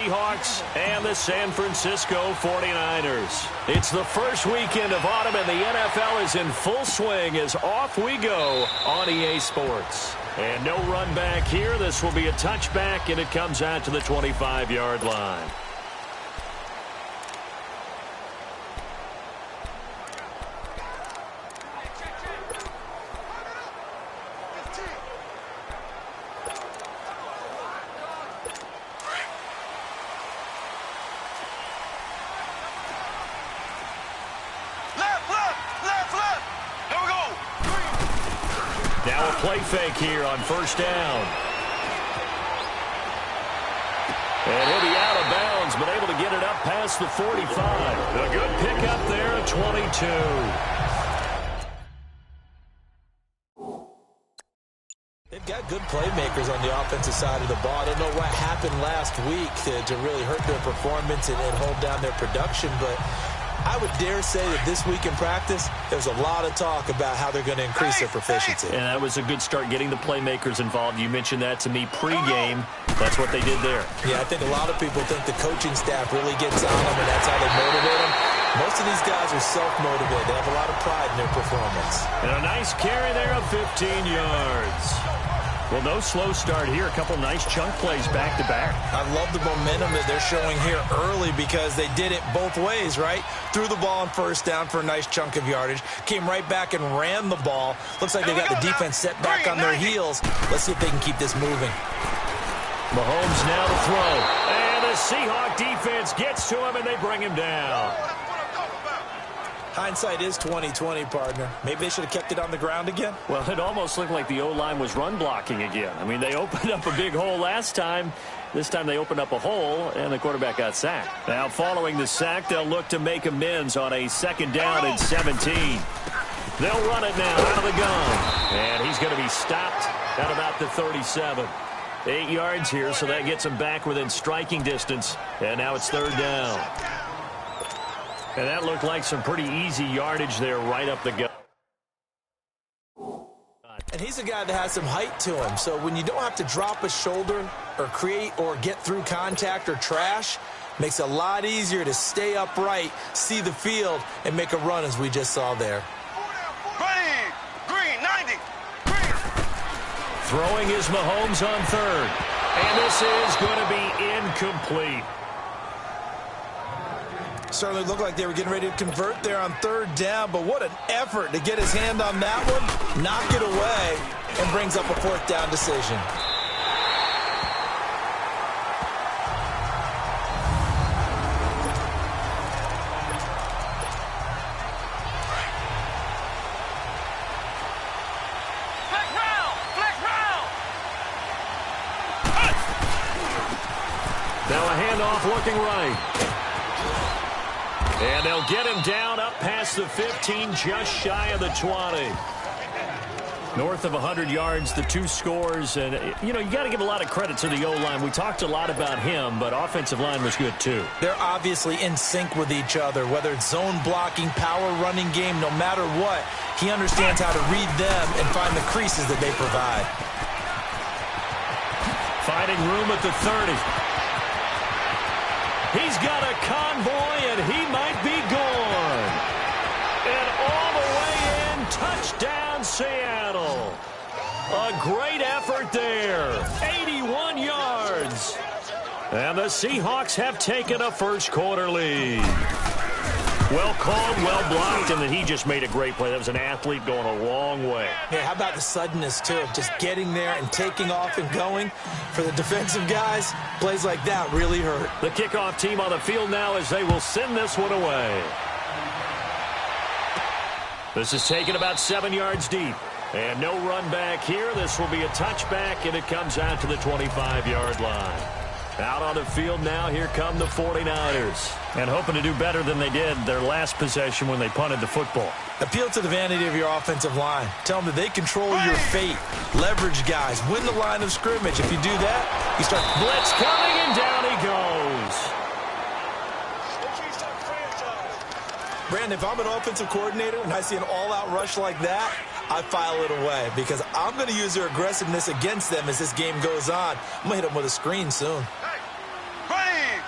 Seahawks and the San Francisco 49ers. It's the first weekend of autumn, and the NFL is in full swing as off we go on EA Sports. And no run back here. This will be a touchback, and it comes out to the 25-yard line. Now a play fake here on first down. And he'll be out of bounds, but able to get it up past the 45. A good pickup there at 22. They've got good playmakers on the offensive side of the ball. I don't know what happened last week to really hurt their performance and hold down their production, but I would dare say that this week in practice, there's a lot of talk about how they're going to increase their proficiency. And that was a good start getting the playmakers involved. You mentioned that to me pregame. That's what they did there. Yeah, I think a lot of people think the coaching staff really gets on them, and that's how they motivate them. Most of these guys are self-motivated. They have a lot of pride in their performance. And a nice carry there of 15 yards. Well, no slow start here. A couple nice chunk plays back-to-back. I love the momentum that they're showing here early because they did it both ways, right? Threw the ball on first down for a nice chunk of yardage. Came right back and ran the ball. Looks like they got the defense set back on their heels. Let's see if they can keep this moving. Mahomes now to throw. And the Seahawk defense gets to him, and they bring him down. Hindsight is 20/20, partner. Maybe they should have kept it on the ground again. Well, it almost looked like the O-line was run blocking again. I mean, they opened up a big hole last time. This time they opened up a hole, and the quarterback got sacked. Now, following the sack, they'll look to make amends on a second down and 17. They'll run it now out of the gun. And he's going to be stopped at about the 37. 8 yards here, so that gets him back within striking distance. And now it's third down. And that looked like some pretty easy yardage there right up the gut. And he's a guy that has some height to him. So when you don't have to drop a shoulder or create or get through contact or trash, makes it a lot easier to stay upright, see the field, and make a run as we just saw there. Green, 90. Green. Throwing is Mahomes on third. And this is going to be incomplete. Certainly looked like they were getting ready to convert there on third down, but what an effort to get his hand on that one, knock it away, and brings up a fourth down decision. Now a handoff looking right. And they'll get him down up past the 15, just shy of the 20. North of 100 yards, the two scores. And, you know, you got to give a lot of credit to the O-line. We talked a lot about him, but offensive line was good, too. They're obviously in sync with each other, whether it's zone blocking, power running game, no matter what. He understands how to read them and find the creases that they provide. Finding room at the 30. He's got a convoy, and he might be gone. And all the way in, touchdown, Seattle. A great effort there. 81 yards. And the Seahawks have taken a first-quarter lead. Well called, well blocked, and then he just made a great play. That was an athlete going a long way. Yeah, how about the suddenness, too, of just getting there and taking off and going? For the defensive guys, plays like that really hurt. The kickoff team on the field now as they will send this one away. This is taken about 7 yards deep. And no run back here. This will be a touchback, and it comes out to the 25-yard line. Out on the field now, here come the 49ers. And hoping to do better than they did their last possession when they punted the football. Appeal to the vanity of your offensive line. Tell them that they control your fate. Leverage guys. Win the line of scrimmage. If you do that, you start... Blitz coming, and down he goes. Brandon, if I'm an offensive coordinator and I see an all-out rush like that, I file it away because I'm going to use their aggressiveness against them as this game goes on. I'm going to hit them with a screen soon. Green!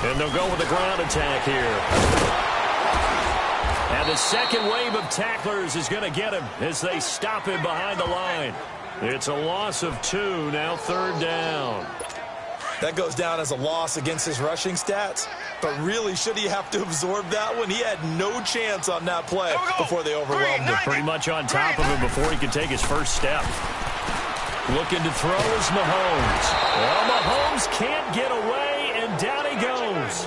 And they'll go with the ground attack here. And the second wave of tacklers is going to get him as they stop him behind the line. It's a loss of 2, now 3rd down. That goes down as a loss against his rushing stats. But really, should he have to absorb that one? He had no chance on that play before they overwhelmed him. Pretty much on top of him before he could take his first step. Looking to throw is Mahomes. Well, Mahomes can't get away, and down he goes.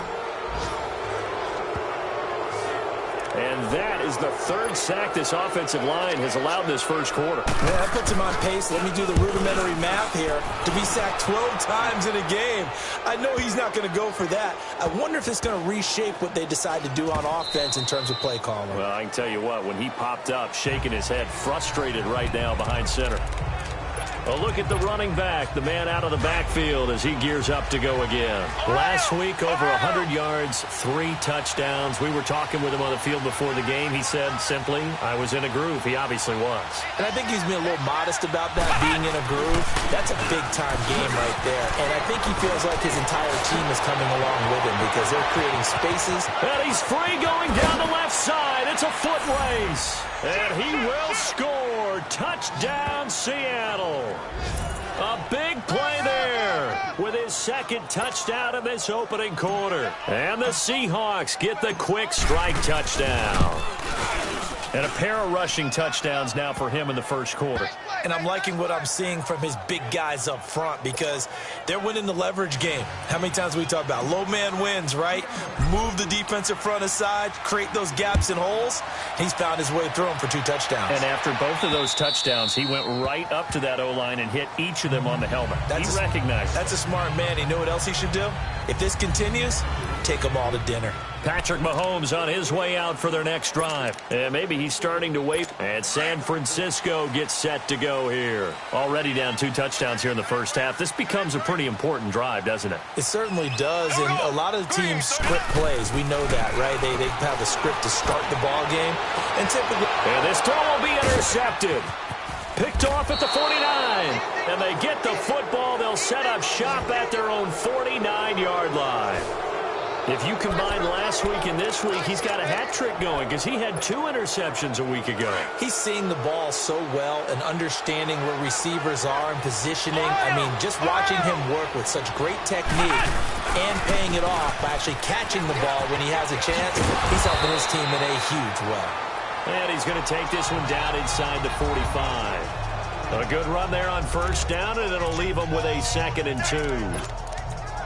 And that is the 3rd sack this offensive line has allowed in this first quarter. Yeah, that puts him on pace. Let me do the rudimentary math here. To be sacked 12 times in a game. I know he's not going to go for that. I wonder if it's going to reshape what they decide to do on offense in terms of play calling. Well, I can tell you what, when he popped up, shaking his head, frustrated right now behind center. A look at the running back, the man out of the backfield as he gears up to go again. Last week, over 100 yards, 3 touchdowns. We were talking with him on the field before the game. He said simply, I was in a groove. He obviously was. And I think he's been a little modest about that, being in a groove. That's a big-time game right there. And I think he feels like his entire team is coming along with him because they're creating spaces. And he's free going down the left side. It's a foot race. And he will score. Touchdown, Seattle. A big play there with his 2nd touchdown of this opening quarter. And the Seahawks get the quick strike touchdown. And a pair of rushing touchdowns now for him in the first quarter. And I'm liking what I'm seeing from his big guys up front because they're winning the leverage game. How many times we talk about low man wins, right? Move the defensive front aside, create those gaps and holes. He's found his way through them for 2 touchdowns. And after both of those touchdowns, he went right up to that O-line and hit each of them on the helmet. He recognized. That's a smart man. You know what else he should do? If this continues, take them all to dinner. Patrick Mahomes on his way out for their next drive. And maybe he's starting to wait. And San Francisco gets set to go here. Already down 2 touchdowns here in the first half. This becomes a pretty important drive, doesn't it? It certainly does. And a lot of the teams script plays. We know that, right? They have a script to start the ball game. And typically... And this throw will be intercepted. Picked off at the 49. And they get the football. They'll set up shop at their own 49-yard line. If you combine last week and this week, he's got a hat trick going because he had 2 interceptions a week ago. He's seeing the ball so well and understanding where receivers are and positioning. I mean, just watching him work with such great technique and paying it off by actually catching the ball when he has a chance, he's helping his team in a huge way. And he's going to take this one down inside the 45. A good run there on first down, and it'll leave him with a 2nd and 2.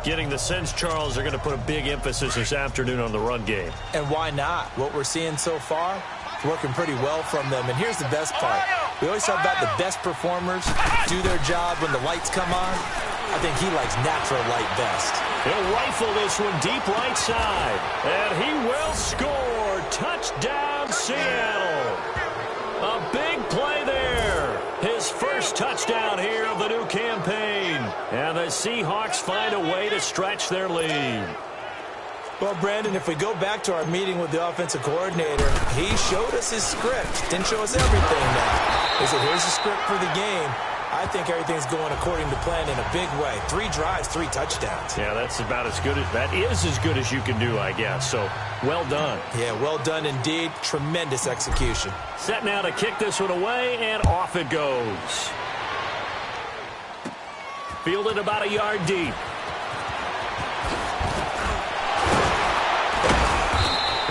Getting the sense, Charles, they're going to put a big emphasis this afternoon on the run game. And why not? What we're seeing so far, it's working pretty well from them. And here's the best part. We always talk about the best performers do their job when the lights come on. I think he likes natural light best. He'll rifle this one deep right side. And he will score. Touchdown, Seattle. A big play there. His first touchdown here of the new campaign. And the Seahawks find a way to stretch their lead. Well, Brandon, if we go back to our meeting with the offensive coordinator, he showed us his script. Didn't show us everything now. He said, here's the script for the game. I think everything's going according to plan in a big way. 3 drives, 3 touchdowns. Yeah, that's about as good as that is as good as you can do, I guess. So, well done. Yeah, well done indeed. Tremendous execution. Set now to kick this one away, and off it goes. Fielded about a yard deep.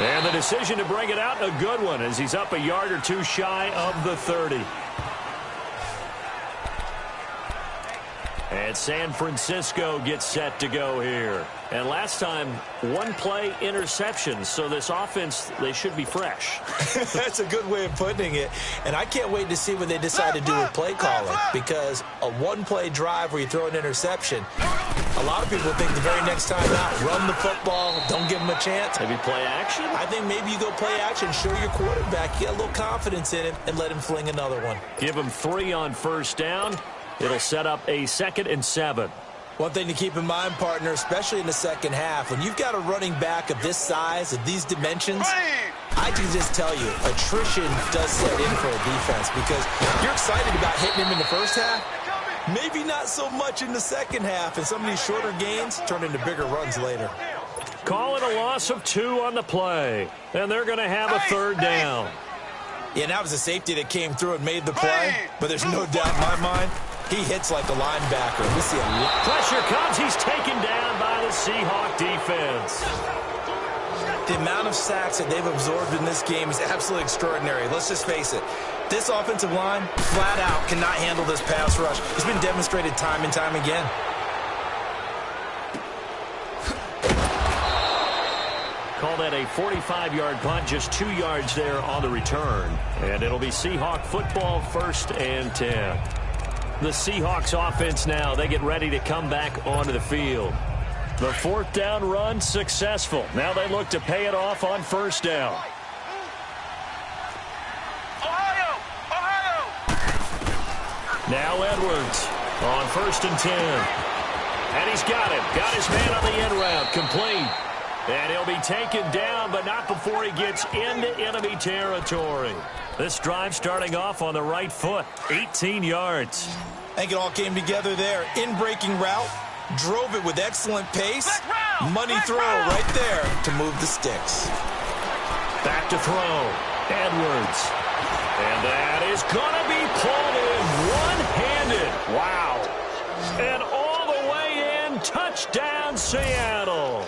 And the decision to bring it out, a good one, as he's up a yard or 2 shy of the 30. And San Francisco gets set to go here. And last time, 1 play interception. So this offense, they should be fresh. That's a good way of putting it. And I can't wait to see what they decide to do with play calling. Because a 1-play drive where you throw an interception, a lot of people think the very next time out, run the football, don't give them a chance. Maybe play action? I think maybe you go play action, show your quarterback, get a little confidence in him, and let him fling another one. Give him 3 on first down. It'll set up a 2nd and 7. One thing to keep in mind, partner, especially in the second half, when you've got a running back of this size, of these dimensions, I can just tell you, attrition does set in for a defense because you're excited about hitting him in the first half, maybe not so much in the second half, and some of these shorter gains turn into bigger runs later. calling a loss of 2 on the play. And they're going to have a third down. Yeah, and that was a safety that came through and made the play. But there's no doubt in my mind, he hits like a linebacker. We see a lot. Pressure comes. He's taken down by the Seahawk defense. The amount of sacks that they've absorbed in this game is absolutely extraordinary. Let's just face it. This offensive line, flat out, cannot handle this pass rush. It's been demonstrated time and time again. Call that a 45-yard punt, just 2 yards there on the return. And it'll be Seahawk football, 1st and 10. The Seahawks offense now, they get ready to come back onto the field. The 4th down run successful. Now they look to pay it off on 1st down. Now Edwards on 1st and 10. And he's got him. Got his man on the end route. Complete. And he'll be taken down, but not before he gets into enemy territory. This drive starting off on the right foot. 18 yards. I think it all came together there. In-breaking route. Drove it with excellent pace. Money throw right there to move the sticks. Back to throw. Edwards. And that is going to be pulled in one-handed. Wow. And all the way in. Touchdown, Seattle.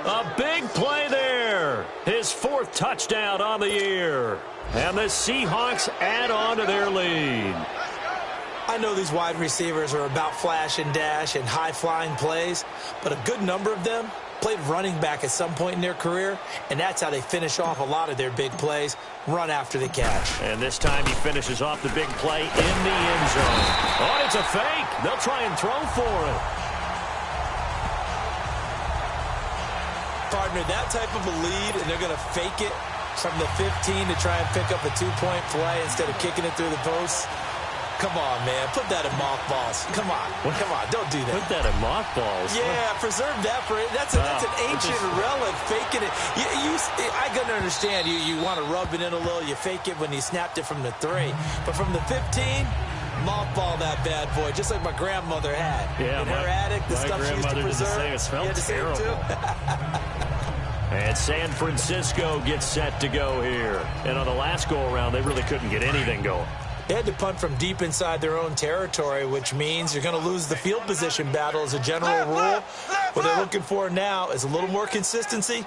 A big play there. His 4th touchdown on the year. And the Seahawks add on to their lead. I know these wide receivers are about flash and dash and high-flying plays, but a good number of them played running back at some point in their career, and that's how they finish off a lot of their big plays, run after the catch. And this time he finishes off the big play in the end zone. Oh, it's a fake. They'll try and throw for it. Partner, that type of a lead, and they're going to fake it from the 15 to try and pick up a 2-point play instead of kicking it through the post. Come on, man. Put that in mothballs. Come on. Come on. Don't do that. Put that in mothballs? Yeah, preserve that for it. That's an ancient relic. Faking it. I can understand. You want to rub it in a little. You fake it when you snapped it from the 3. But from the 15, mothball that bad boy, just like my grandmother had. Yeah, in her attic, the stuff she used to preserve. It smelled terrible. And San Francisco gets set to go here. And on the last go-around, they really couldn't get anything going. They had to punt from deep inside their own territory, which means you're going to lose the field position battle as a general rule. What they're looking for now is a little more consistency,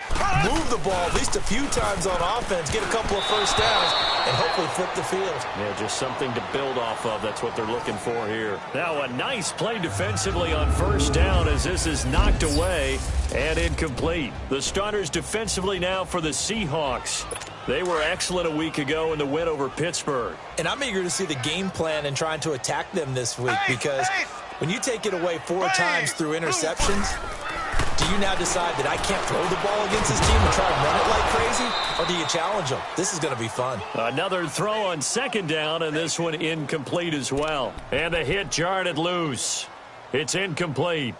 move the ball at least a few times on offense, get a couple of first downs, and hopefully flip the field. Yeah, just something to build off of. That's what they're looking for here. Now a nice play defensively on 1st down as this is knocked away and incomplete. The starters defensively now for the Seahawks. They were excellent a week ago in the win over Pittsburgh. And I'm eager to see the game plan and trying to attack them this week, because when you take it away 4 times through interceptions, do you now decide that I can't throw the ball against this team and try and run it like crazy? Or do you challenge them? This is going to be fun. Another throw on 2nd down, and this one incomplete as well. And the hit jarred it loose. It's incomplete.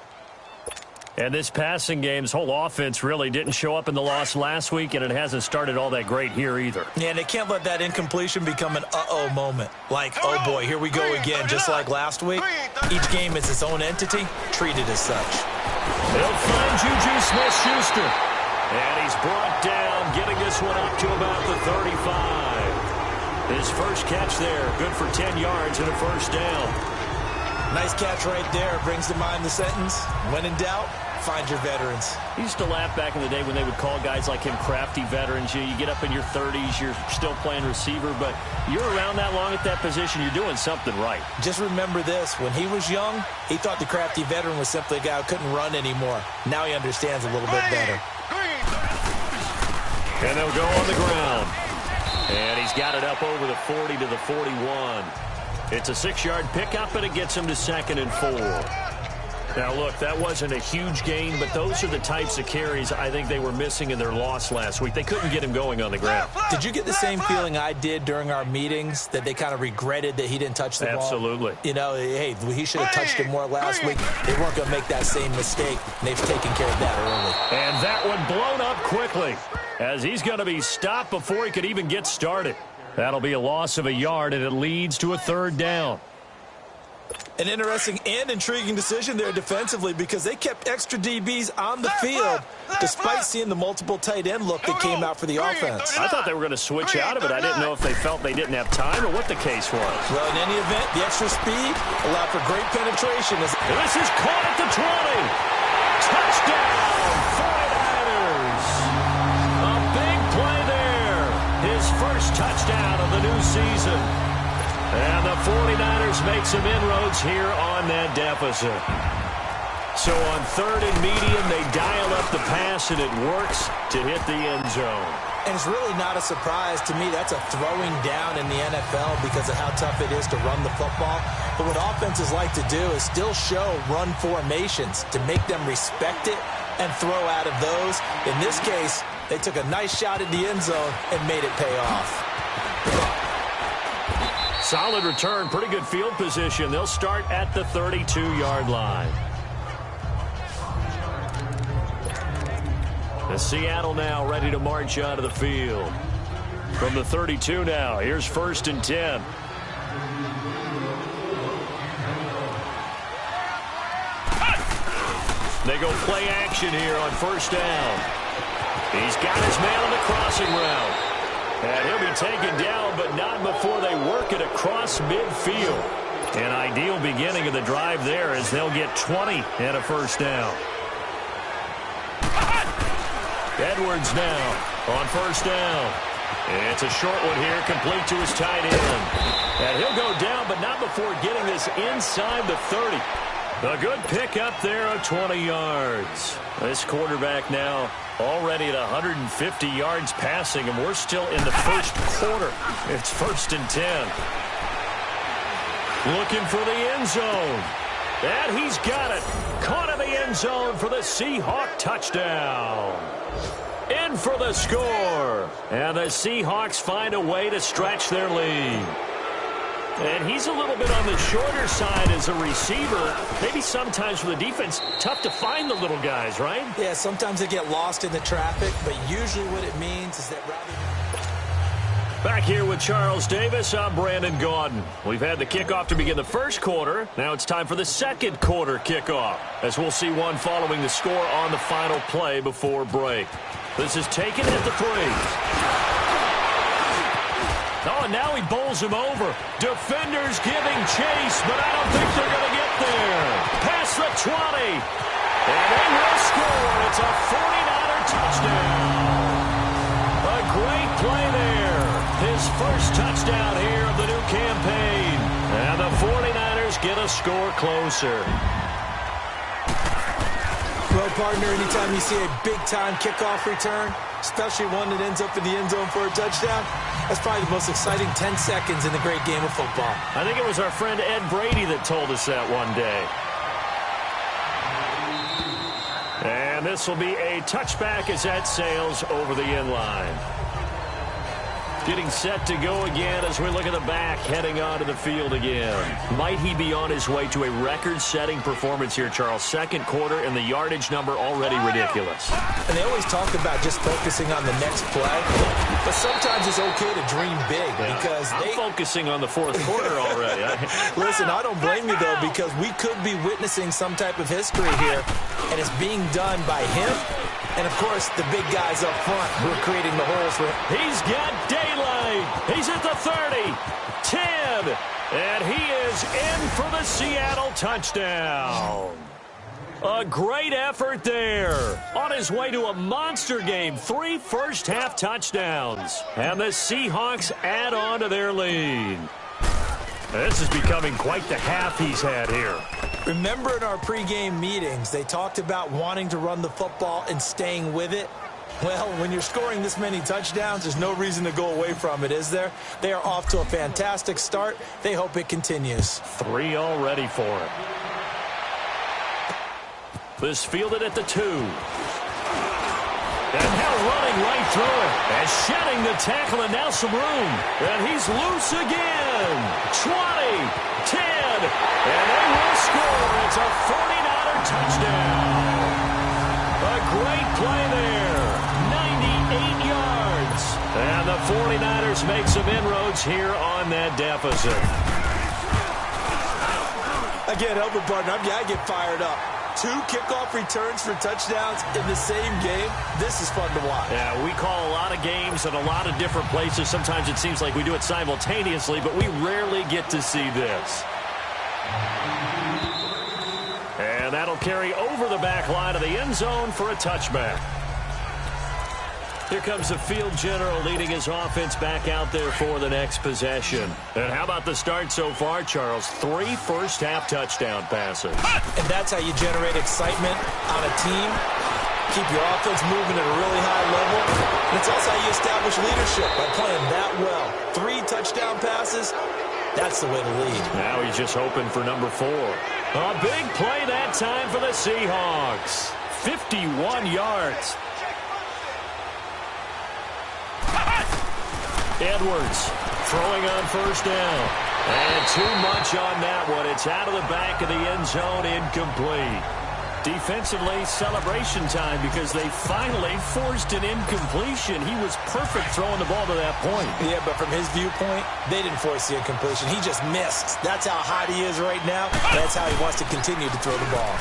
And this passing game's whole offense really didn't show up in the loss last week, and it hasn't started all that great here either. Yeah, and they can't let that incompletion become an uh-oh moment. Like, oh boy, here we go again, just like last week. Each game is its own entity, treated as such. They'll find Juju Smith-Schuster. And he's brought down, getting this one up to about the 35. His first catch there, good for 10 yards and a 1st down. Nice catch right there. Brings to mind the sentence, when in doubt, find your veterans. I used to laugh back in the day when they would call guys like him crafty veterans. You get up in your 30s, you're still playing receiver, but you're around that long at that position, you're doing something right. Just remember this. When he was young, he thought the crafty veteran was simply a guy who couldn't run anymore. Now he understands a little bit better. And they'll go on the ground. And he's got it up over the 40 to the 41. It's a 6-yard pickup, and it gets him to 2nd and 4. Now, look, that wasn't a huge gain, but those are the types of carries I think they were missing in their loss last week. They couldn't get him going on the ground. Did you get the same feeling I did during our meetings, that they kind of regretted that he didn't touch the ball? Absolutely. You know, hey, he should have touched it more last week. They weren't going to make that same mistake, and they've taken care of that early. And that one blown up quickly, as he's going to be stopped before he could even get started. That'll be a loss of a yard, and it leads to a 3rd down. An interesting and intriguing decision there defensively because they kept extra DBs on the field despite seeing the multiple tight end look that came out for the offense. I thought they were going to switch out of it. I didn't know if they felt they didn't have time or what the case was. Well, in any event, the extra speed allowed for great penetration. This is caught at the 20. Touchdown, 49ers. A big play there. His first touchdown of the new season. And the 49ers make some inroads here on that deficit. So on 3rd and medium, they dial up the pass, and it works to hit the end zone. And it's really not a surprise to me. That's a throwing down in the NFL because of how tough it is to run the football. But what offenses like to do is still show run formations to make them respect it and throw out of those. In this case, they took a nice shot at the end zone and made it pay off. Solid return, pretty good field position. They'll start at the 32-yard line. The Seattle now ready to march out of the field. From the 32 now, here's 1st and 10. They go play action here on 1st down. He's got his man on the crossing route. And he'll be taken down, but not before they work it across midfield. An ideal beginning of the drive there as they'll get 20 and a 1st down. Edwards now on 1st down. It's a short one here, complete to his tight end. And he'll go down, but not before getting this inside the 30. A good pickup there of 20 yards. This quarterback now already at 150 yards passing, and we're still in the first quarter. It's 1st and 10. Looking for the end zone. And he's got it. Caught in the end zone for the Seahawk touchdown. In for the score. And the Seahawks find a way to stretch their lead. And he's a little bit on the shorter side as a receiver. Maybe sometimes for the defense, tough to find the little guys, right? Yeah, sometimes they get lost in the traffic, but usually what it means is that Back here with Charles Davis, I'm Brandon Gaudin. We've had the kickoff to begin the first quarter. Now it's time for the second quarter kickoff, as we'll see one following the score on the final play before break. This is taken at the 3. Oh, and now he bowls him over. Defenders giving chase, but I don't think they're going to get there. Past the 20. And they will score. It's a 49er touchdown. A great play there. His first touchdown here of the new campaign. And the 49ers get a score closer. Well, partner, anytime you see a big-time kickoff return, especially one that ends up in the end zone for a touchdown, that's probably the most exciting 10 seconds in the great game of football. I think it was our friend Ed Brady that told us that one day. And this will be a touchback as that sails over the end line. Getting set to go again as we look at the back, heading onto the field again. Might he be on his way to a record-setting performance here, Charles? Second quarter, and the yardage number already ridiculous. And they always talk about just focusing on the next play, but sometimes it's okay to dream big because I'm focusing on the fourth quarter already. Listen, I don't blame you, though, because we could be witnessing some type of history here, and it's being done by him and, of course, the big guys up front who are creating the holes for him. He's got daylight. He's at the 30, 10, and he is in for the Seattle touchdown. A great effort there. On his way to a monster game, 3 first-half touchdowns. And the Seahawks add on to their lead. This is becoming quite the half he's had here. Remember in our pregame meetings, they talked about wanting to run the football and staying with it? Well, when you're scoring this many touchdowns, there's no reason to go away from it, is there? They are off to a fantastic start. They hope it continues. 3 already for him. This fielded at the 2. And now running right through it. And shedding the tackle, and now some room. And he's loose again. 20, 10, and they will score. It's a 49er touchdown. A great play there. 98 yards. And the 49ers make some inroads here on that deficit. I can't help it, partner. I get fired up. 2 kickoff returns for touchdowns in the same game. This is fun to watch. Yeah, we call a lot of games in a lot of different places. Sometimes it seems like we do it simultaneously, but we rarely get to see this. And that'll carry over the back line of the end zone for a touchback. Here comes the field general leading his offense back out there for the next possession. And how about the start so far, Charles? 3 first-half touchdown passes. And that's how you generate excitement on a team, keep your offense moving at a really high level. And it's also how you establish leadership by playing that well. 3 touchdown passes, that's the way to lead. Now he's just hoping for number 4. A big play that time for the Seahawks. 51 yards. Edwards throwing on first down. And too much on that one. It's out of the back of the end zone, incomplete. Defensively, celebration time because they finally forced an incompletion. He was perfect throwing the ball to that point. Yeah, but from his viewpoint, they didn't force the incompletion. He just missed. That's how hot he is right now. That's how he wants to continue to throw the ball.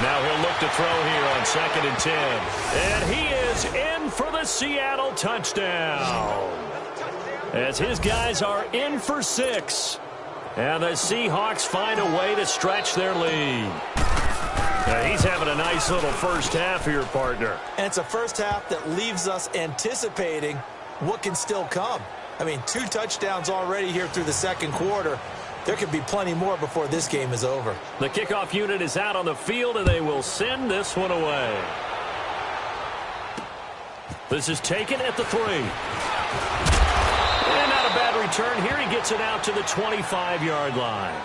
Now he'll look to throw here on 2nd and 10. And he is in for the Seattle touchdown. As his guys are in for 6. And the Seahawks find a way to stretch their lead. Now he's having a nice little first half here, partner. And it's a first half that leaves us anticipating what can still come. I mean, 2 touchdowns already here through the second quarter. There could be plenty more before this game is over. The kickoff unit is out on the field, and they will send this one away. This is taken at the 3. And not a bad return here. He gets it out to the 25-yard line.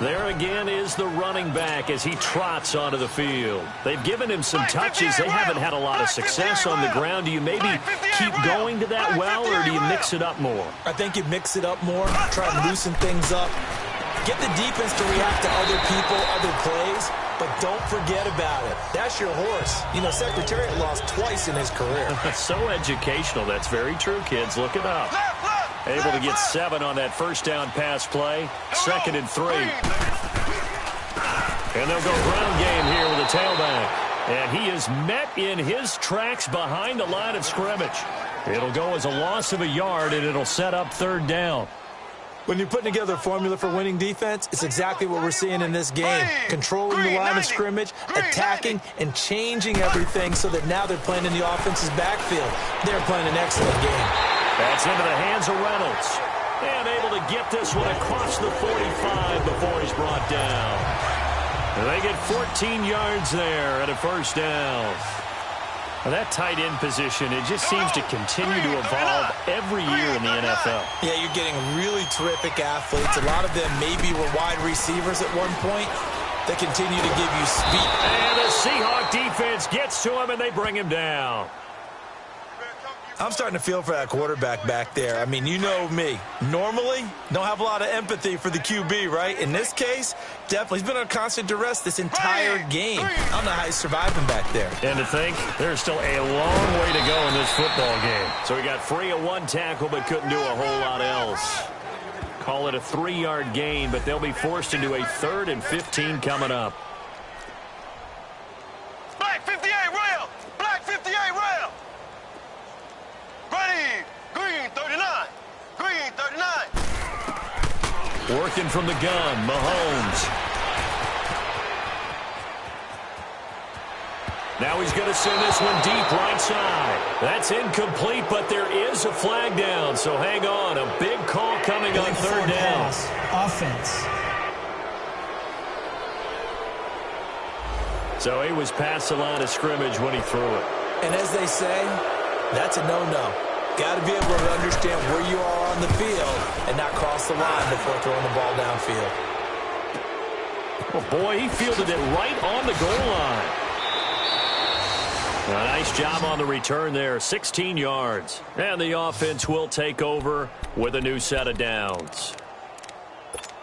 There again is the running back as he trots onto the field. They've given him some touches. They haven't had a lot of success on the ground. Do you maybe keep going to that well, or do you mix it up more? I think you mix it up more, try and loosen things up. Get the defense to react to other people, other plays, but don't forget about it. That's your horse. You know, Secretariat lost twice in his career. So educational. That's very true, kids. Look it up. Able to get 7 on that first down pass play. 2nd and 3. And they'll go ground game here with a tailback. And he is met in his tracks behind the line of scrimmage. It'll go as a loss of a yard, and it'll set up 3rd down. When you're putting together a formula for winning defense, it's exactly what we're seeing in this game. Controlling the line of scrimmage, attacking, and changing everything so that now they're playing in the offense's backfield. They're playing an excellent game. That's into the hands of Reynolds. And able to get this one across the 45 before he's brought down. And they get 14 yards there at a first down. Well, that tight end position, it just seems to continue to evolve every year in the NFL. Yeah, you're getting really terrific athletes. A lot of them maybe were wide receivers at one point. They continue to give you speed. And the Seahawk defense gets to him, and they bring him down. I'm starting to feel for that quarterback back there. I mean, you know me. Normally, don't have a lot of empathy for the QB, right? In this case, definitely. He's been on constant duress this entire game. I don't know how he's surviving back there. And to think, there's still a long way to go in this football game. So he got free of 1 tackle, but couldn't do a whole lot else. Call it a 3-yard gain, but they'll be forced into a 3rd and 15 coming up. Black 58 rail! Black 58 rail! Ready! Green 39! Green 39! Working from the gun, Mahomes. Now he's going to send this one deep right side. That's incomplete, but there is a flag down, so hang on. A big call coming on 3rd down. Offense. So he was past the line of scrimmage when he threw it. And as they say, that's a no-no. Got to be able to understand where you are on the field and not cross the line before throwing the ball downfield. Well, boy, he fielded it right on the goal line. A nice job on the return there, 16 yards. And the offense will take over with a new set of downs.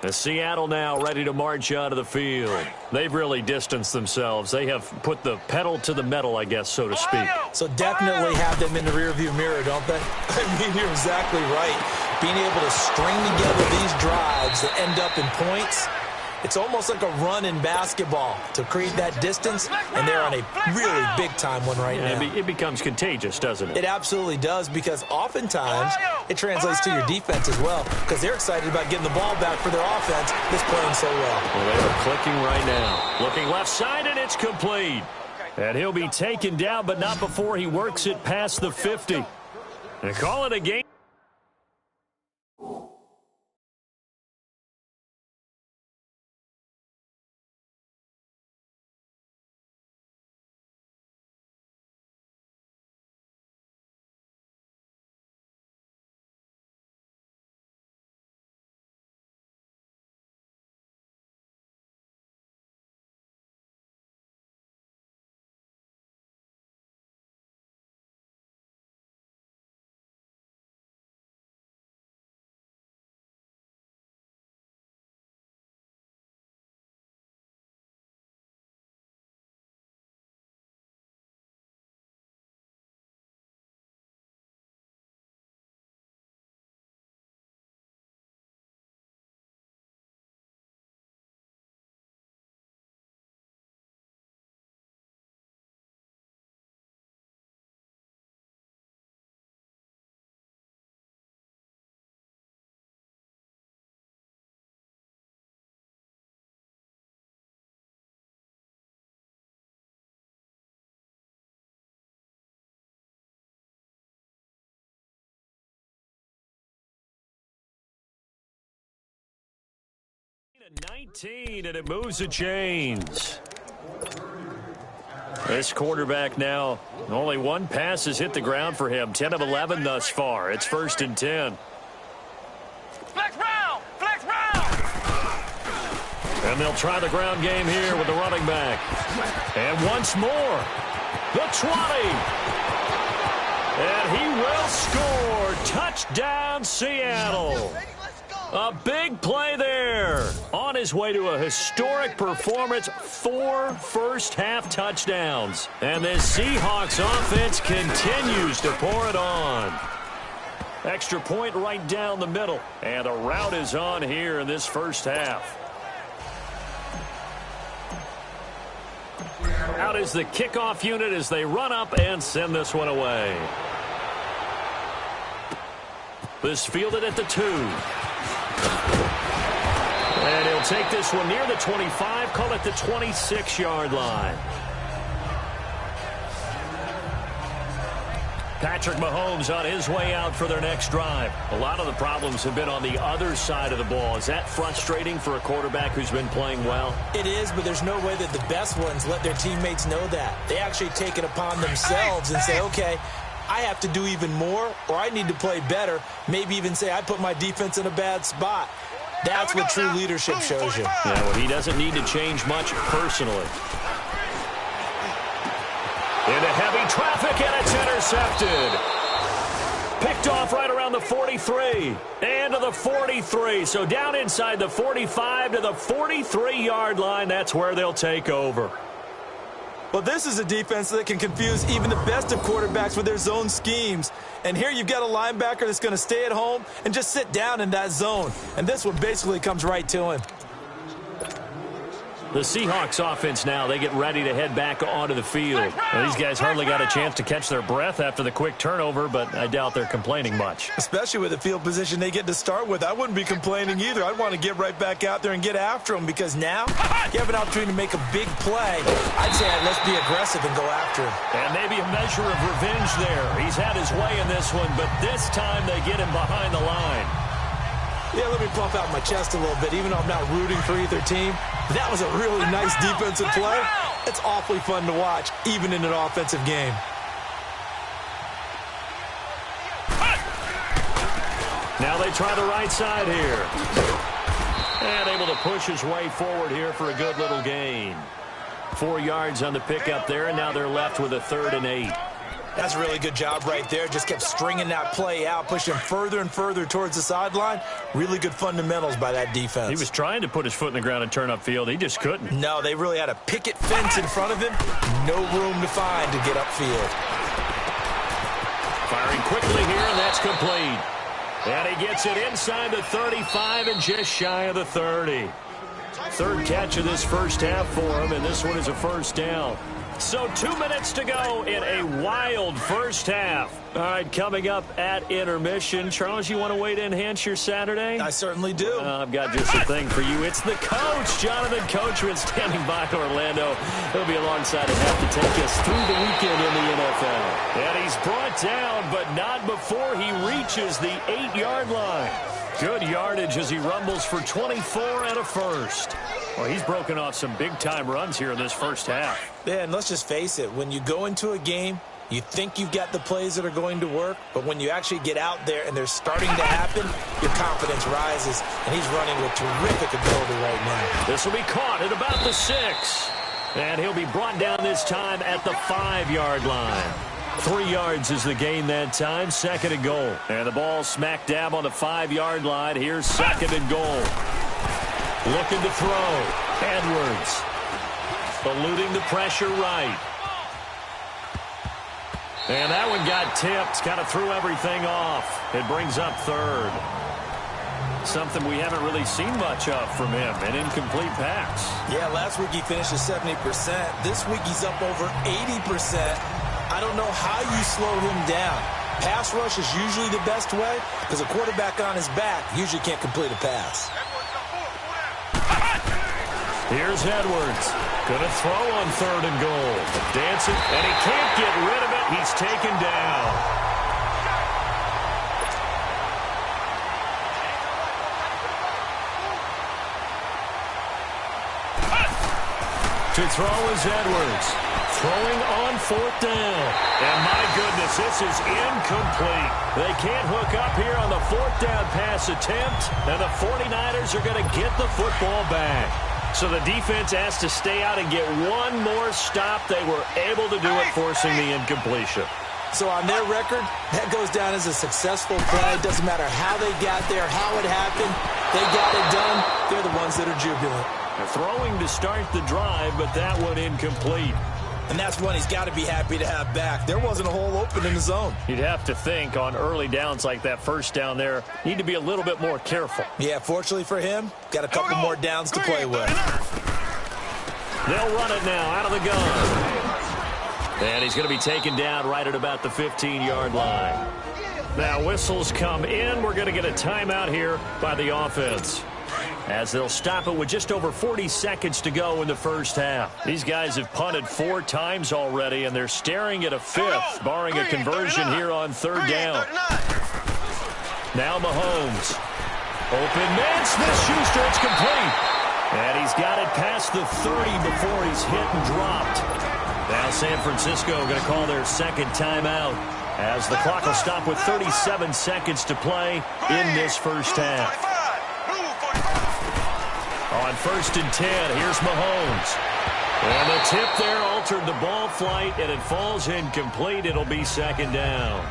And Seattle now ready to march out of the field. They've really distanced themselves. They have put the pedal to the metal, I guess, so to speak. So definitely have them in the rearview mirror, don't they? I mean, you're exactly right. being able to string together these drives that end up in points. It's almost like a run in basketball to create that distance, and they're on a really big-time one right now. It becomes contagious, doesn't it? It absolutely does, because oftentimes it translates to your defense as well, because they're excited about getting the ball back for their offense that's playing so well. Well, they are clicking right now. Looking left side, and it's complete. And he'll be taken down, but not before he works it past the 50. And call it a game. A 19, and it moves the chains. This quarterback now, only one pass has hit the ground for him. 10 of 11 thus far. It's 1st and 10. Flex round! Flex round! And they'll try the ground game here with the running back. And once more, the 20. And he will score. Touchdown, Seattle. A big play there. On his way to a historic performance, 4 first-half touchdowns. And this Seahawks offense continues to pour it on. Extra point right down the middle. And a route is on here in this first half. Out is the kickoff unit as they run up and send this one away. This fielded at the 2. And he'll take this one near the 25, call it the 26-yard line. Patrick Mahomes on his way out for their next drive. A lot of the problems have been on the other side of the ball. Is that frustrating for a quarterback who's been playing well? It is, but there's no way that the best ones let their teammates know that. They actually take it upon themselves and say, okay, I have to do even more, or I need to play better. Maybe even say I put my defense in a bad spot. That's what true leadership shows you. Yeah, well, he doesn't need to change much personally. Into heavy traffic, and it's intercepted. Picked off right around the 43. And to the 43. So down inside the 45 to the 43-yard line. That's where they'll take over. Well, this is a defense that can confuse even the best of quarterbacks with their zone schemes. And here you've got a linebacker that's going to stay at home and just sit down in that zone. And this one basically comes right to him. The Seahawks offense now, they get ready to head back onto the field. Well, these guys hardly got a chance to catch their breath after the quick turnover, but I doubt they're complaining much. Especially with the field position they get to start with. I wouldn't be complaining either. I'd want to get right back out there and get after them, because now you have an opportunity to make a big play. I'd say let's be aggressive and go after him. And maybe a measure of revenge there. He's had his way in this one, but this time they get him behind the line. Yeah, let me puff out my chest a little bit, even though I'm not rooting for either team. That was a really nice defensive play. It's awfully fun to watch, even in an offensive game. Now they try the right side here. And able to push his way forward here for a good little gain. 4 yards on the pickup there, and now they're left with a 3rd and 8. That's a really good job right there. Just kept stringing that play out, pushing further and further towards the sideline. Really good fundamentals by that defense. He was trying to put his foot in the ground and turn upfield. He just couldn't. No, they really had a picket fence in front of him. No room to find to get upfield. Firing quickly here, and that's complete. And he gets it inside the 35 and just shy of the 30. Third catch of this first half for him, and this one is a first down. So 2 minutes to go in a wild first half. All right, coming up at intermission. Charles, you want to wait to enhance your Saturday? I certainly do. I've got just a thing for you. It's the coach, Jonathan Coachman, standing by Orlando. He'll be alongside and have to take us through the weekend in the NFL. And he's brought down, but not before he reaches the 8-yard line. Good yardage as he rumbles for 24 and a first. Well, he's broken off some big-time runs here in this first half. Yeah, and let's just face it. When you go into a game, you think you've got the plays that are going to work, but when you actually get out there and they're starting to happen, your confidence rises, and he's running with terrific ability right now. This will be caught at about the 6. And he'll be brought down this time at the 5-yard line. 3 yards is the gain that time, second and goal. And the ball smack dab on the 5-yard line. Here's second and goal. Looking to throw. Edwards. Eluding the pressure right. And that one got tipped. Kind of threw everything off. It brings up third. Something we haven't really seen much of from him. An incomplete pass. Yeah, last week he finished at 70%. This week he's up over 80%. I don't know how you slow him down. Pass rush is usually the best way because a quarterback on his back usually can't complete a pass. Here's Edwards. Gonna throw on third and goal. Dancing, and he can't get rid of it. He's taken down. To throw is Edwards. Throwing on fourth down. And my goodness, this is incomplete. They can't hook up here on the fourth down pass attempt, and the 49ers are going to get the football back. So the defense has to stay out and get one more stop. They were able to do it, forcing the incompletion. So on their record, that goes down as a successful play. It doesn't matter how they got there, how it happened. They got it done. They're the ones that are jubilant. They're throwing to start the drive, but that one incomplete. And that's one he's got to be happy to have back. There wasn't a hole open in the zone. You'd have to think on early downs like that first down there, need to be a little bit more careful. Yeah, fortunately for him, got a couple more downs to play with. They'll run it now out of the gun. And he's going to be taken down right at about the 15-yard line. Now whistles come in. We're going to get a timeout here by the offense, as they'll stop it with just over 40 seconds to go in the first half. These guys have punted 4 times already, and they're staring at a 5th, barring a conversion here on third down. Now Mahomes. Open man, Smith-Schuster, it's complete. And he's got it past the 30 before he's hit and dropped. Now San Francisco going to call their second timeout, as the clock will stop with 37 seconds to play in this first half. On first and 10, here's Mahomes. And the tip there altered the ball flight, and it falls incomplete. It'll be second down.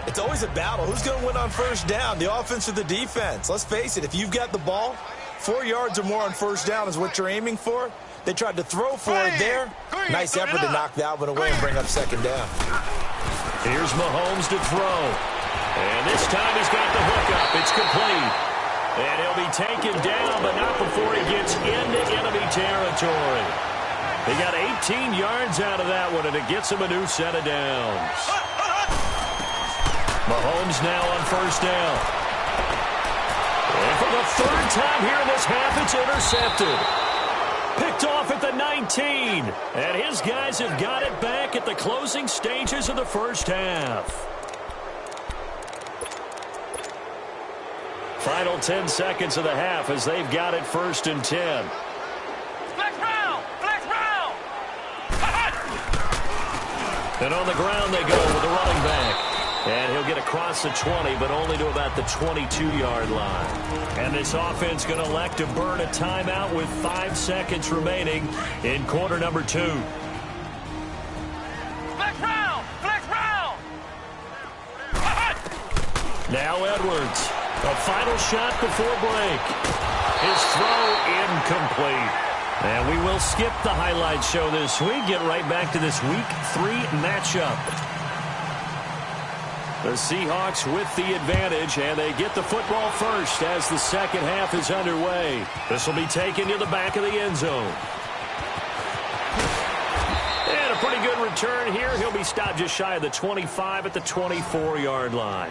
It's always a battle. Who's going to win on first down, the offense or the defense? Let's face it, if you've got the ball, 4 yards or more on first down is what you're aiming for. They tried to throw for it there. Nice effort to knock that one away and bring up second down. Here's Mahomes to throw. And this time he's got the hookup. It's complete. And he'll be taken down, but not before he gets into enemy territory. They got 18 yards out of that one, and it gets him a new set of downs. Mahomes now on first down. And for the third time here in this half, it's intercepted. Picked off at the 19. And his guys have got it back at the closing stages of the first half. Final 10 seconds of the half as they've got it first and 10. Flex round! Flex round! And on the ground they go with the running back. And he'll get across the 20, but only to about the 22-yard line. And this offense going to elect to burn a timeout with 5 seconds remaining in quarter number 2. Flex round! Flex round! Now Edwards. A final shot before break. His throw incomplete. And we will skip the highlight show this week. Get right back to this Week 3 matchup. The Seahawks with the advantage, and they get the football first as the second half is underway. This will be taken to the back of the end zone. And a pretty good return here. He'll be stopped just shy of the 25 at the 24-yard line.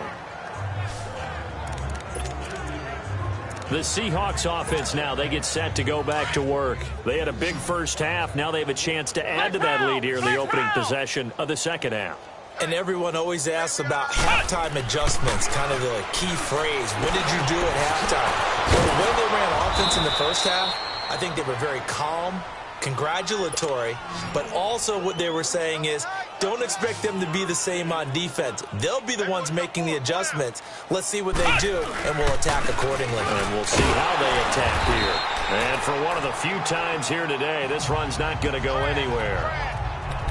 The Seahawks offense now, they get set to go back to work. They had a big first half. Now they have a chance to add to that lead here in the opening possession of the second half. And everyone always asks about halftime adjustments, kind of the key phrase. What did you do at halftime? Well, the way they ran offense in the first half, I think they were very calm, congratulatory, but also what they were saying is don't expect them to be the same on defense. They'll be the ones making the adjustments. Let's see what they do, and we'll attack accordingly. And we'll see how they attack here. And for one of the few times here today, this run's not going to go anywhere.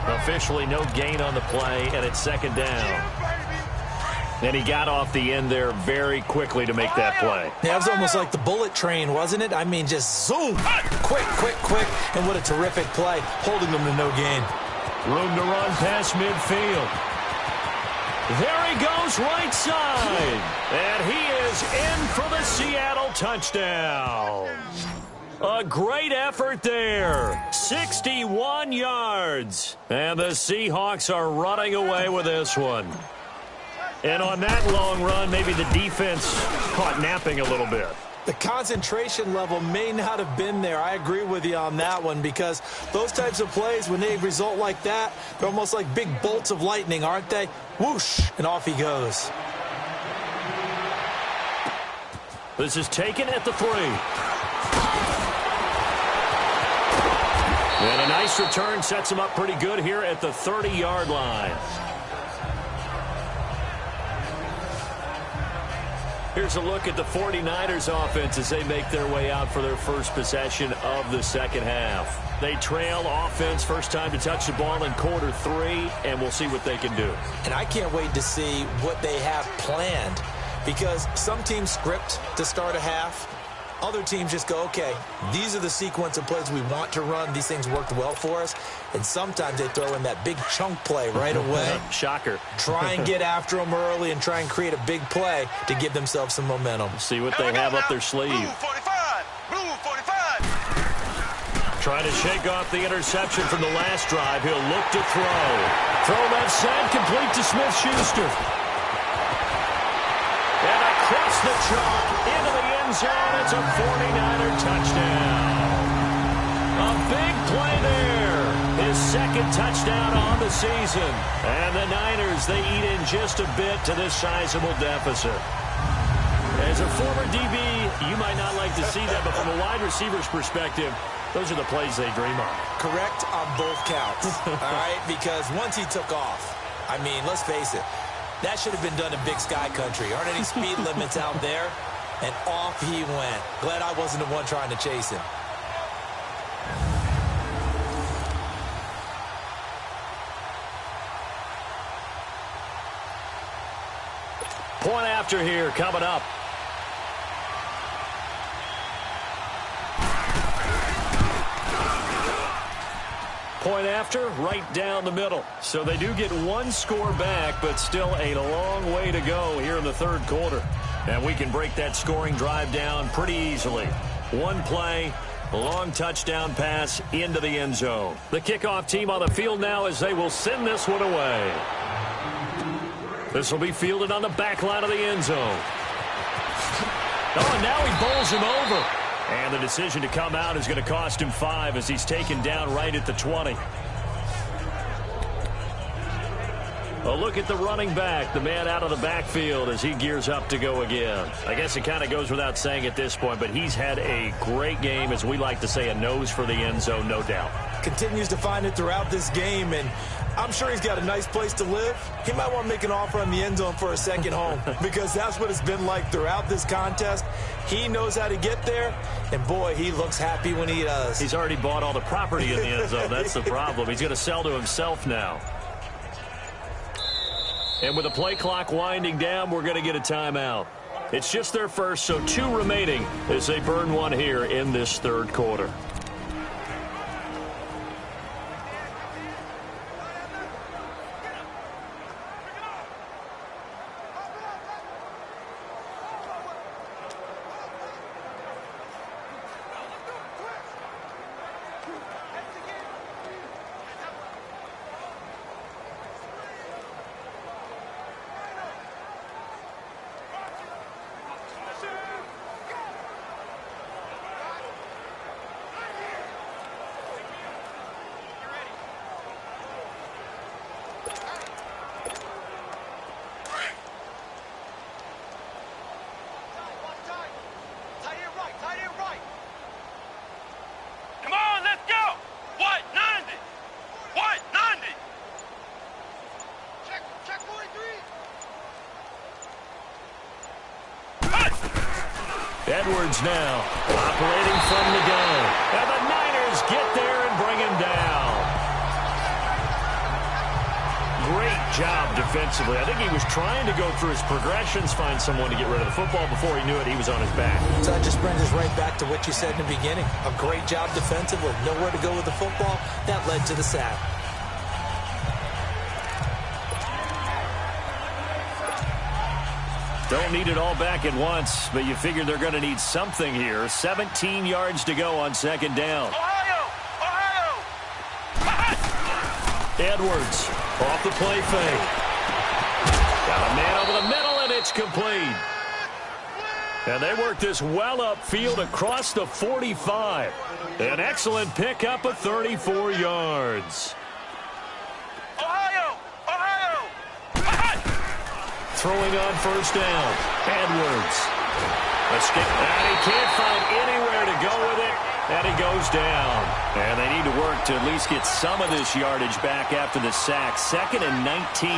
Officially no gain on the play, and it's second down. And he got off the end there very quickly to make that play. Yeah, it was almost like the bullet train, wasn't it? I mean, just zoom, quick, and what a terrific play, holding them to no gain. Room to run past midfield. There he goes right side. And he is in for the Seattle touchdown. A great effort there. 61 yards. And the Seahawks are running away with this one. And on that long run, maybe the defense caught napping a little bit. The concentration level may not have been there. I agree with you on that one, because those types of plays, when they result like that, they're almost like big bolts of lightning, aren't they? Whoosh, and off he goes. This is taken at the 3. And a nice return sets him up pretty good here at the 30-yard line. Here's a look at the 49ers offense as they make their way out for their first possession of the second half. They trail offense, first time to touch the ball in quarter 3, and we'll see what they can do. And I can't wait to see what they have planned, because some teams script to start a half. Other teams just go, okay, these are the sequence of plays we want to run. These things worked well for us. And sometimes they throw in that big chunk play right away. Shocker. Try and get after them early and try and create a big play to give themselves some momentum. See what they have up their sleeve. Blue 45. Blue 45. Trying to shake off the interception from the last drive. He'll look to throw. Throw left side, complete to Smith-Schuster. And across the chalk into the end zone. It's a 49er touchdown. A big play there. His second touchdown on the season. And the Niners, they eat in just a bit to this sizable deficit. As a former DB, you might not like to see that, but from a wide receiver's perspective, those are the plays they dream of. Correct on both counts, all right? Because once he took off, I mean, let's face it, that should have been done in Big Sky Country. Aren't any speed limits out there? And off he went. Glad I wasn't the one trying to chase him. Point after here coming up. Point after, right down the middle. So they do get one score back, but still a long way to go here in the third quarter. And we can break that scoring drive down pretty easily. One play, a long touchdown pass into the end zone. The kickoff team on the field now as they will send this one away. This will be fielded on the back line of the end zone. Oh, and now he bowls him over. And the decision to come out is going to cost him 5 as he's taken down right at the 20. A look at the running back, the man out of the backfield as he gears up to go again. I guess it kind of goes without saying at this point, but he's had a great game, as we like to say, a nose for the end zone, no doubt. Continues to find it throughout this game, and I'm sure he's got a nice place to live. He might want to make an offer on the end zone for a second home, because that's what it's been like throughout this contest. He knows how to get there, and boy, he looks happy when he does. He's already bought all the property in the end zone. That's the problem. He's going to sell to himself now. And with the play clock winding down, we're going to get a timeout. It's just their first, so 2 remaining as they burn one here in this third quarter. Edwards now operating from the gun. And the Niners get there and bring him down. Great job defensively. I think he was trying to go through his progressions, find someone to get rid of the football. Before he knew it, he was on his back. So that just brings us right back to what you said in the beginning. A great job defensively. Nowhere to go with the football. That led to the sack. Don't need it all back at once, but you figure they're going to need something here. 17 yards to go on second down. Ohio! Edwards off the play fake. Got a man over the middle, and it's complete. And they work this well upfield across the 45. An excellent pickup of 34 yards. Throwing on first down. Edwards. And he can't find anywhere to go with it. And he goes down. And they need to work to at least get some of this yardage back after the sack. 2nd and 19.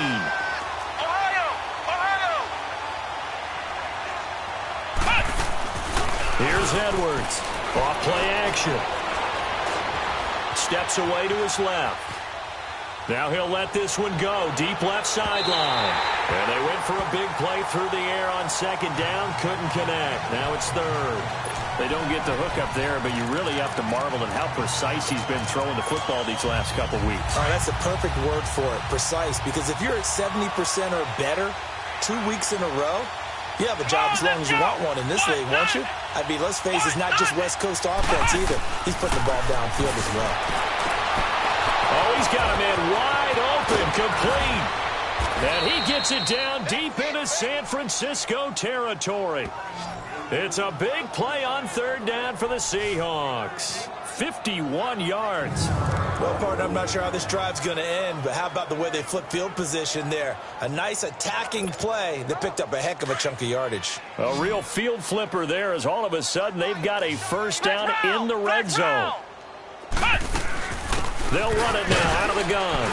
Here's Edwards. Off play action. Steps away to his left. Now he'll let this one go. Deep left sideline. And they went for a big play through the air on second down. Couldn't connect. Now it's third. They don't get the hook up there, but you really have to marvel at how precise he's been throwing the football these last couple weeks. All right, that's a perfect word for it, precise, because if you're at 70% or better 2 weeks in a row, you have a job as long as you want one in this league, won't you? I mean, let's face it, it's not just West Coast offense either. He's putting the ball downfield as well. Oh, he's got a man wide open, complete. And he gets it down deep into San Francisco territory. It's a big play on third down for the Seahawks. 51 yards. Well, partner, I'm not sure how this drive's going to end, but how about the way they flip field position there? A nice attacking play that picked up a heck of a chunk of yardage. A real field flipper there as all of a sudden they've got a first down in the red zone. They'll run it now out of the gun.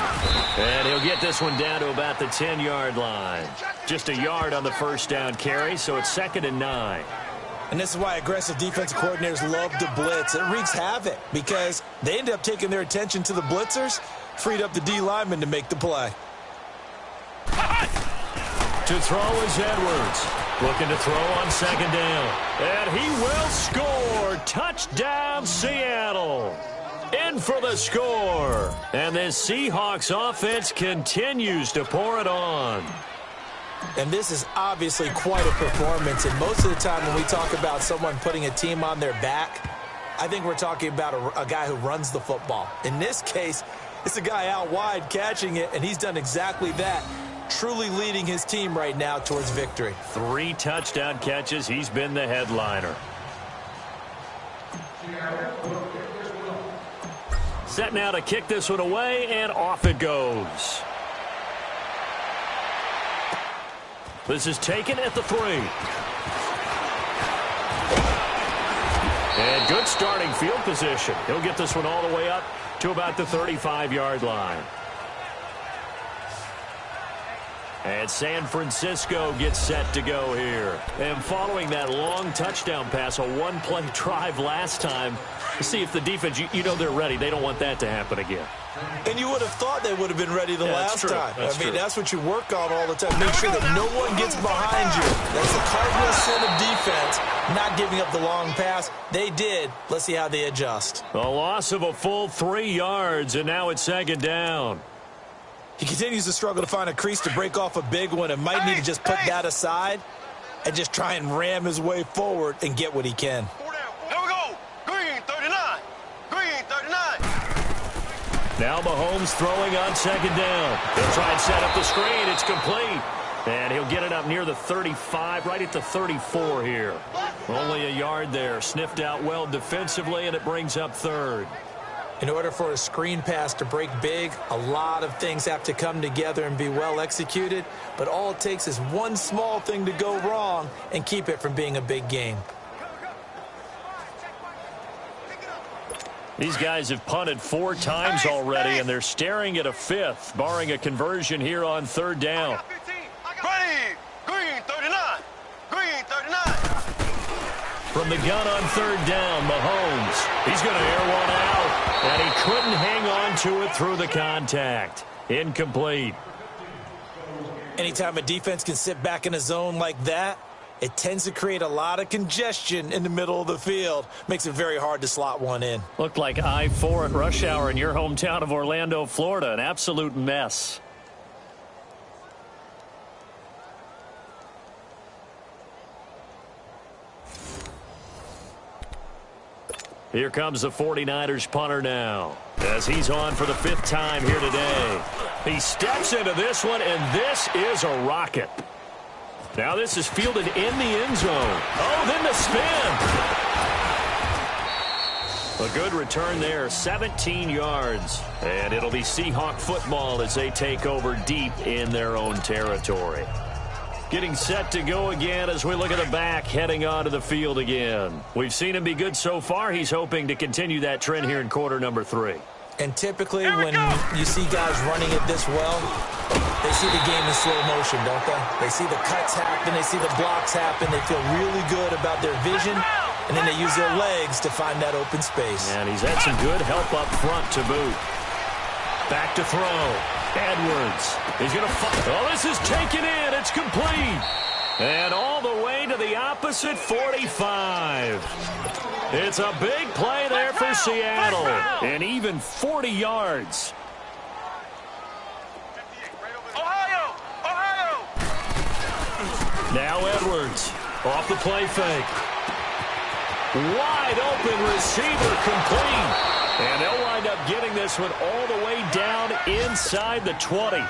And he'll get this one down to about the 10-yard line. Just a yard on the first down carry, so it's 2nd and 9. And this is why aggressive defensive coordinators love to blitz. It wreaks havoc because they end up taking their attention to the blitzers, freed up the D lineman to make the play. To throw is Edwards. Looking to throw on second down. And he will score. Touchdown, Seattle. In for the score. And this Seahawks offense continues to pour it on. And this is obviously quite a performance. And most of the time when we talk about someone putting a team on their back, I think we're talking about a guy who runs the football. In this case, it's a guy out wide catching it, and he's done exactly that, truly leading his team right now towards victory. 3 touchdown catches. He's been the headliner. Set now to kick this one away, and off it goes. This is taken at the 3. And good starting field position. He'll get this one all the way up to about the 35-yard line. And San Francisco gets set to go here. And following that long touchdown pass, a one-play drive last time, to see if the defense, you know they're ready. They don't want that to happen again. And you would have thought they would have been ready the last time. That's what you work on all the time. Make sure that no one gets behind you. That's the cardinal sin of defense, not giving up the long pass. They did. Let's see how they adjust. A loss of a full 3 yards, and now it's second down. He continues to struggle to find a crease to break off a big one and might need to just put that aside and just try and ram his way forward and get what he can. Here we go. Green 39. Green 39. Now Mahomes throwing on second down. He'll try and set up the screen. It's complete. And he'll get it up near the 35, right at the 34 here. Only a yard there. Sniffed out well defensively, and it brings up third. In order for a screen pass to break big, a lot of things have to come together and be well executed. But all it takes is one small thing to go wrong and keep it from being a big game. These guys have punted 4 times already, and they're staring at a 5th, barring a conversion here on third down. Ready. Green 39. Green 39. From the gun on third down, Mahomes. He's going to air one out, and he couldn't hang on to it through the contact. Incomplete. Anytime a defense can sit back in a zone like that, it tends to create a lot of congestion in the middle of the field. Makes it very hard to slot one in. Looked like I-4 at rush hour in your hometown of Orlando, Florida. An absolute mess. Here comes the 49ers punter now, as he's on for the 5th time here today. He steps into this one, and this is a rocket. Now this is fielded in the end zone. Oh, then the spin. A good return there, 17 yards. And it'll be Seahawk football as they take over deep in their own territory. Getting set to go again as we look at the back, heading onto the field again. We've seen him be good so far. He's hoping to continue that trend here in quarter number 3. And typically when you see guys running it this well, they see the game in slow motion, don't they? They see the cuts happen, they see the blocks happen, they feel really good about their vision, and then they use their legs to find that open space. And he's had some good help up front to boot. Back to throw. Edwards. He's going to oh, this is taken in. It's complete. And all the way to the opposite 45. It's a big play there for Seattle. And even 40 yards. Ohio! Now Edwards off the play fake. Wide open receiver complete. And they'll wind up getting this one all the way down inside the 20.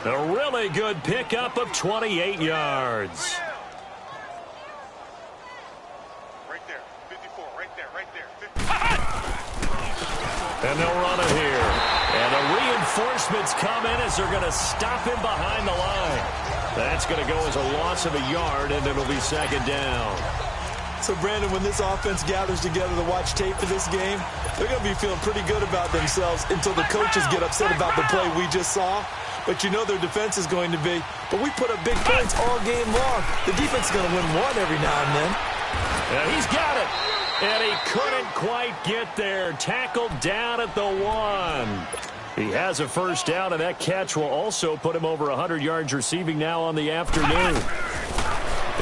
A really good pickup of 28 yards. Right there, 54, right there. 54. And they'll run it here. And the reinforcements come in as they're going to stop him behind the line. That's going to go as a loss of a yard, and it'll be 2nd down. So, Brandon, when this offense gathers together to watch tape for this game, they're going to be feeling pretty good about themselves until the coaches get upset about the play we just saw. But you know their defense is going to be. But we put up big points all game long. The defense is going to win one every now and then. Yeah, he's got it. And he couldn't quite get there. Tackled down at the 1. He has a first down, and that catch will also put him over 100 yards receiving now on the afternoon.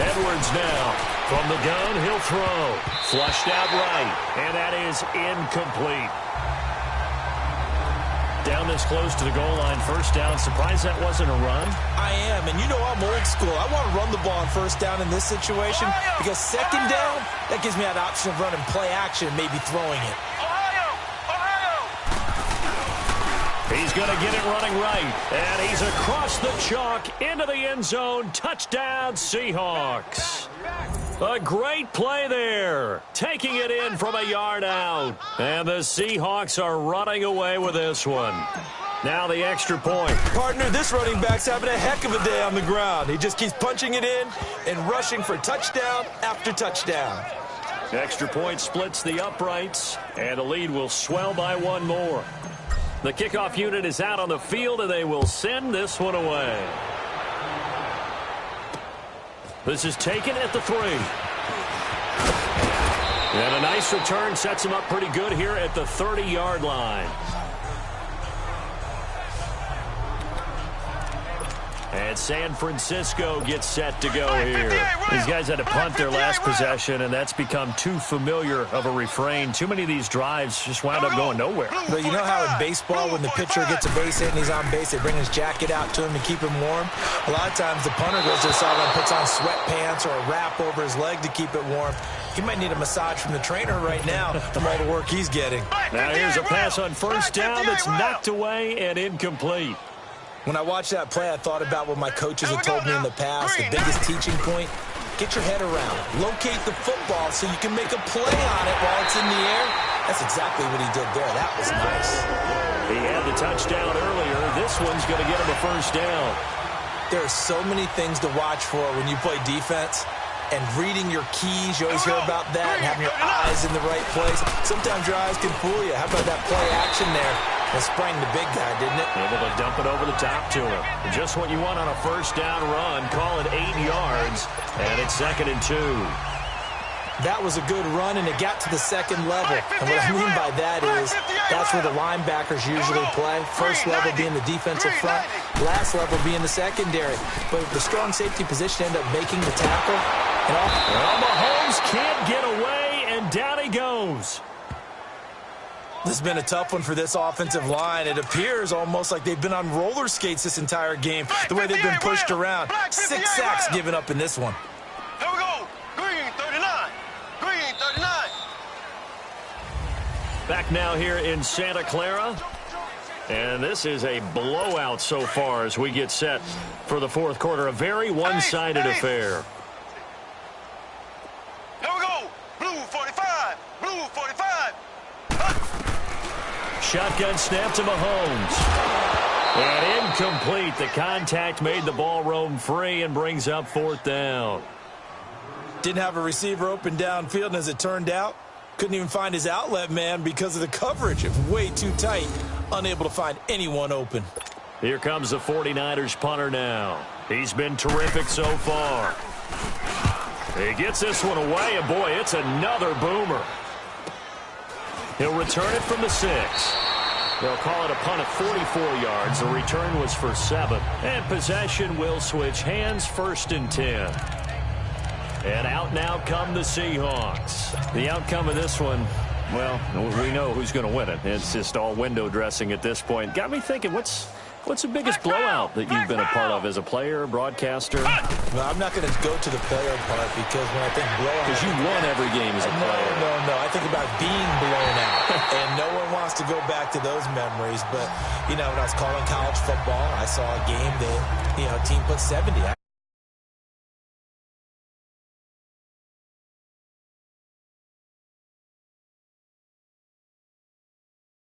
Edwards now. From the gun, he'll throw. Flushed out right, and that is incomplete. Down this close to the goal line, first down. Surprised that wasn't a run? I am, and you know I'm old school. I want to run the ball on first down in this situation because second down, that gives me an option of running play action and maybe throwing it. He's going to get it running right, and he's across the chalk into the end zone. Touchdown, Seahawks. A great play there, taking it in from a yard out. And the Seahawks are running away with this one. Now the extra point. Partner, this running back's having a heck of a day on the ground. He just keeps punching it in and rushing for touchdown after touchdown. Extra point splits the uprights, and the lead will swell by one more. The kickoff unit is out on the field, and they will send this one away. This is taken at the 3. And a nice return sets him up pretty good here at the 30-yard line. And San Francisco gets set to go here. These guys had to punt their last possession, and that's become too familiar of a refrain. Too many of these drives just wound up going nowhere. But you know how in baseball, when the pitcher gets a base hit and he's on base, they bring his jacket out to him to keep him warm? A lot of times the punter goes to the sideline, puts on sweatpants or a wrap over his leg to keep it warm. He might need a massage from the trainer right now from all the work he's getting. Now here's a pass on first down that's knocked away and incomplete. When I watched that play, I thought about what my coaches have told me in the past. The biggest teaching point, get your head around. Locate the football so you can make a play on it while it's in the air. That's exactly what he did there. That was nice. He had the touchdown earlier. This one's going to get him a first down. There are so many things to watch for when you play defense. And reading your keys, you always hear about that, and having your eyes in the right place. Sometimes your eyes can fool you. How about that play action there? That sprang the big guy, didn't it? Able to dump it over the top to him. Just what you want on a first down run. Call it 8 yards, and it's 2nd and 2. That was a good run, and it got to the second level. And what I mean by that is that's where the linebackers usually play. First level being the defensive front, last level being the secondary. But the strong safety position ended up making the tackle. Well, Mahomes can't get away, and down he goes. This has been a tough one for this offensive line. It appears almost like they've been on roller skates this entire game, the way they've been pushed around. 6 sacks given up in this one. Here we go. Green 39. Green 39. Back now here in Santa Clara. And this is a blowout so far as we get set for the fourth quarter. A very one-sided affair. Here we go. Blue 45. Blue 45. Shotgun snap to Mahomes. And incomplete. The contact made the ball roam free and brings up fourth down. Didn't have a receiver open downfield, and as it turned out, couldn't even find his outlet man because of the coverage. It's way too tight. Unable to find anyone open. Here comes the 49ers punter now. He's been terrific so far. He gets this one away, and boy, it's another boomer. He'll return it from the 6. They'll call it a punt of 44 yards. The return was for 7. And possession will switch hands, 1st and 10. And out now come the Seahawks. The outcome of this one, well, we know who's going to win it. It's just all window dressing at this point. Got me thinking, what's the biggest blowout that you've been a part of as a player, broadcaster? Well, I'm not going to go to the player part because when I think blowout... Because you won every game as a player. No. I think about being blown out. And no one wants to go back to those memories. But, you know, when I was calling college football, I saw a game that, you know, team put 70. I